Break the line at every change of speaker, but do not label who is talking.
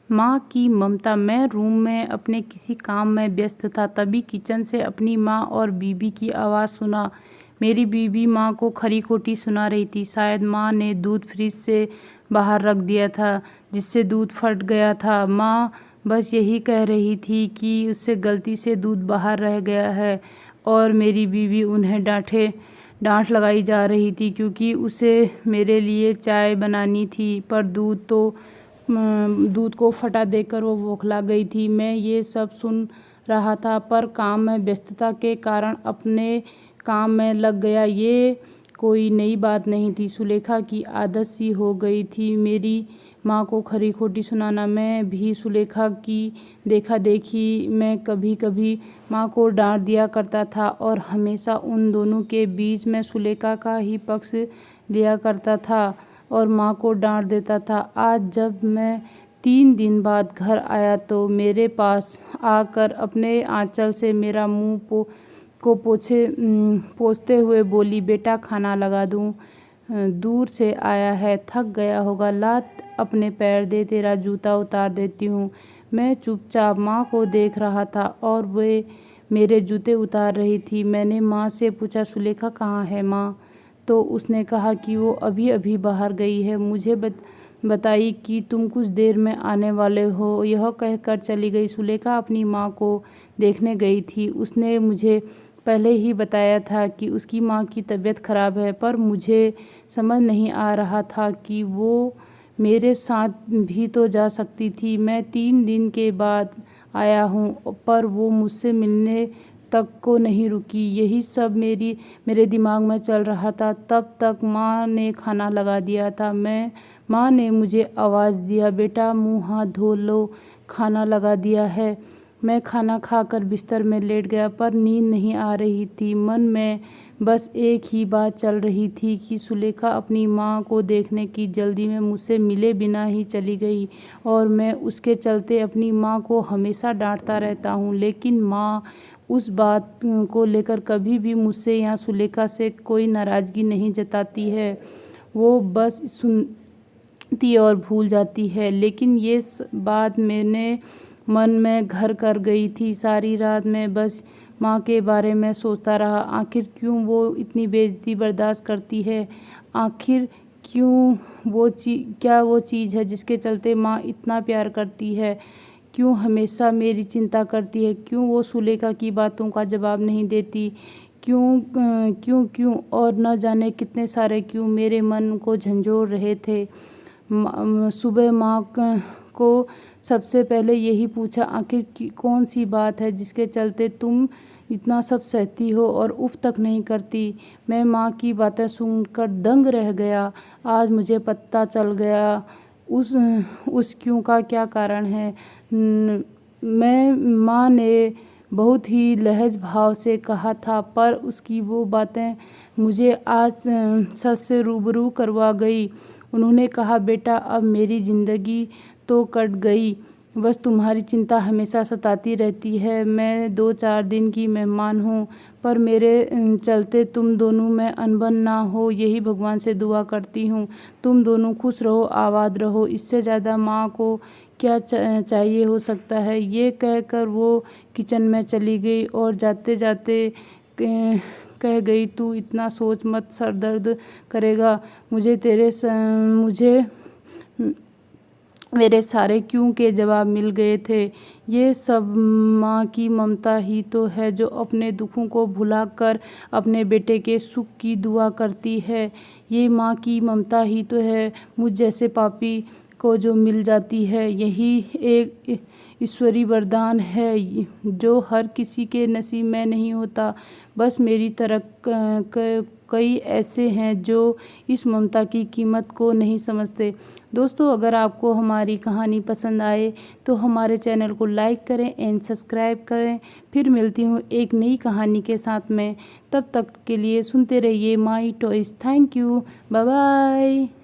माँ की ममता। मैं रूम में अपने किसी काम में व्यस्त था, तभी किचन से अपनी माँ और बीबी की आवाज़ सुना। मेरी बीबी माँ को खरी खोटी सुना रही थी। शायद माँ ने दूध फ्रिज से बाहर रख दिया था, जिससे दूध फट गया था। माँ बस यही कह रही थी कि उससे गलती से दूध बाहर रह गया है, और मेरी बीवी उन्हें डांट लगाई जा रही थी क्योंकि उसे मेरे लिए चाय बनानी थी, पर दूध को फटा देखकर वो बौखला गई थी। मैं ये सब सुन रहा था, पर काम में व्यस्तता के कारण अपने काम में लग गया। ये कोई नई बात नहीं थी, सुलेखा की आदत सी हो गई थी मेरी माँ को खरी खोटी सुनाना। मैं भी सुलेखा की देखा देखी में कभी कभी माँ को डांट दिया करता था, और हमेशा उन दोनों के बीच में सुलेखा का ही पक्ष लिया करता था और माँ को डांट देता था। आज जब मैं 3 दिन बाद घर आया तो मेरे पास आकर अपने आंचल से मेरा मुंह को पोंछते हुए बोली, बेटा खाना लगा दूं? दूर से आया है, थक गया होगा, ला अपने पैर दे, तेरा जूता उतार देती हूँ। मैं चुपचाप माँ को देख रहा था और वे मेरे जूते उतार रही थी। मैंने माँ से पूछा, सुलेखा कहाँ है माँ? तो उसने कहा कि वो अभी अभी बाहर गई है। मुझे बताई कि तुम कुछ देर में आने वाले हो। यह कहकर चली गई। सुलेखा अपनी माँ को देखने गई थी। उसने मुझे पहले ही बताया था कि उसकी माँ की तबीयत खराब है, पर मुझे समझ नहीं आ रहा था कि वो मेरे साथ भी तो जा सकती थी। मैं 3 दिन के बाद आया हूँ, पर वो मुझसे मिलने तक को नहीं रुकी। यही सब मेरे दिमाग में चल रहा था। तब तक माँ ने खाना लगा दिया था। माँ ने मुझे आवाज़ दिया, बेटा मुँह हाथ धो लो, खाना लगा दिया है। मैं खाना खाकर बिस्तर में लेट गया, पर नींद नहीं आ रही थी। मन में बस एक ही बात चल रही थी कि सुलेखा अपनी माँ को देखने की जल्दी में मुझसे मिले बिना ही चली गई, और मैं उसके चलते अपनी माँ को हमेशा डांटता रहता हूँ। लेकिन माँ उस बात को लेकर कभी भी मुझसे या सुलेखा से कोई नाराज़गी नहीं जताती है। वो बस सुनती और भूल जाती है। लेकिन ये बात मेरे मन में घर कर गई थी। सारी रात मैं बस माँ के बारे में सोचता रहा। आखिर क्यों वो इतनी बेइज्जती बर्दाश्त करती है? आखिर क्यों क्या वो चीज़ है जिसके चलते माँ इतना प्यार करती है? क्यों हमेशा मेरी चिंता करती है? क्यों वो सुलेखा की बातों का जवाब नहीं देती? क्यों और न जाने कितने सारे क्यों मेरे मन को झंझोड़ रहे थे। सुबह माँ को सबसे पहले यही पूछा, आखिर कौन सी बात है जिसके चलते तुम इतना सब सहती हो और उफ तक नहीं करती? मैं माँ की बातें सुनकर दंग रह गया। आज मुझे पता चल गया उस क्यों का क्या कारण है। माँ ने बहुत ही लहज भाव से कहा था, पर उसकी वो बातें मुझे आज सच से रूबरू करवा गई। उन्होंने कहा, बेटा अब मेरी ज़िंदगी तो कट गई, बस तुम्हारी चिंता हमेशा सताती रहती है। मैं 2-4 दिन की मेहमान हूँ, पर मेरे चलते तुम दोनों में अनबन ना हो, यही भगवान से दुआ करती हूँ। तुम दोनों खुश रहो, आबाद रहो, इससे ज़्यादा माँ को क्या चाहिए हो सकता है। ये कहकर वो किचन में चली गई और जाते जाते कह गई, तू इतना सोच मत, सर दर्द करेगा। मुझे मेरे सारे क्यों के जवाब मिल गए थे। ये सब माँ की ममता ही तो है, जो अपने दुखों को भुलाकर अपने बेटे के सुख की दुआ करती है। ये माँ की ममता ही तो है मुझ जैसे पापी को जो मिल जाती है। यही एक ईश्वरी वरदान है जो हर किसी के नसीब में नहीं होता। बस मेरी तरह कई ऐसे हैं जो इस ममता की कीमत को नहीं समझते। दोस्तों, अगर आपको हमारी कहानी पसंद आए तो हमारे चैनल को लाइक करें एंड सब्सक्राइब करें। फिर मिलती हूँ एक नई कहानी के साथ में। तब तक के लिए सुनते रहिए my toys. Thank you, bye bye.